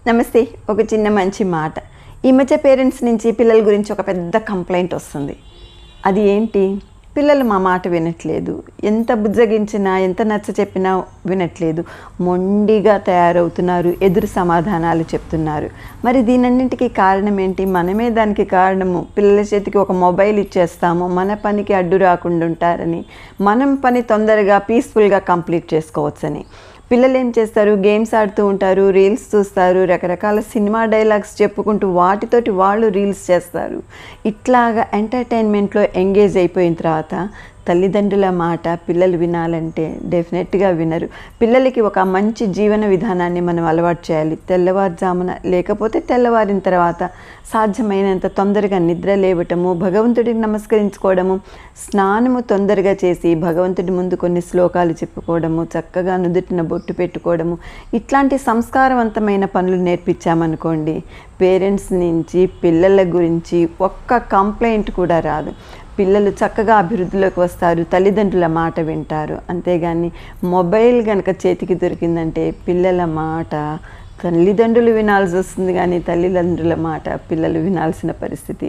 నమస్తే. ఒక చిన్న మంచి మాట. ఈ మధ్య పేరెంట్స్ నుంచి పిల్లల గురించి ఒక పెద్ద కంప్లైంట్ వస్తుంది. అది ఏంటి? పిల్లలు మా మాట వినట్లేదు. ఎంత బుజ్జగించినా, ఎంత నచ్చ చెప్పినా వినట్లేదు. మొండిగా తయారవుతున్నారు. ఎదురు సమాధానాలు చెప్తున్నారు. మరి దీనన్నింటికి కారణం ఏంటి? మనమే దానికి కారణము. పిల్లల చేతికి ఒక మొబైల్ ఇచ్చేస్తాము. మన పనికి అడ్డు రాకుండా ఉంటారని, మనం పని తొందరగా పీస్ఫుల్గా కంప్లీట్ చేసుకోవచ్చని. పిల్లలు ఏం చేస్తారు? గేమ్స్ ఆడుతూ ఉంటారు, రీల్స్ చూస్తారు, రకరకాల సినిమా డైలాగ్స్ చెప్పుకుంటూ వాటితోటి వాళ్ళు రీల్స్ చేస్తారు. ఇట్లాగా ఎంటర్టైన్మెంట్లో ఎంగేజ్ అయిపోయిన తర్వాత తల్లిదండ్రుల మాట పిల్లలు వినాలంటే డెఫినెట్గా వినరు. పిల్లలకి ఒక మంచి జీవన విధానాన్ని మనం అలవాటు చేయాలి. తెల్లవారుజామున లేకపోతే తెల్లవారిన తర్వాత సాధ్యమైనంత తొందరగా నిద్ర లేవటము, భగవంతుడికి నమస్కరించుకోవడము, స్నానము తొందరగా చేసి భగవంతుడి ముందు కొన్ని శ్లోకాలు చెప్పుకోవడము, చక్కగా నుదుటిన బొట్టు పెట్టుకోవడము, ఇట్లాంటి సంస్కారవంతమైన పనులు నేర్పించామనుకోండి, పేరెంట్స్ నుంచి పిల్లల గురించి ఒక్క కంప్లైంట్ కూడా రాదు. పిల్లలు చక్కగా అభివృద్ధిలోకి వస్తారు, తల్లిదండ్రుల మాట వింటారు. అంతేగాని మొబైల్ కనుక చేతికి దొరికిందంటే పిల్లల మాట తల్లిదండ్రులు వినాల్సి వస్తుంది, కానీ తల్లిదండ్రుల మాట పిల్లలు వినాల్సిన పరిస్థితి.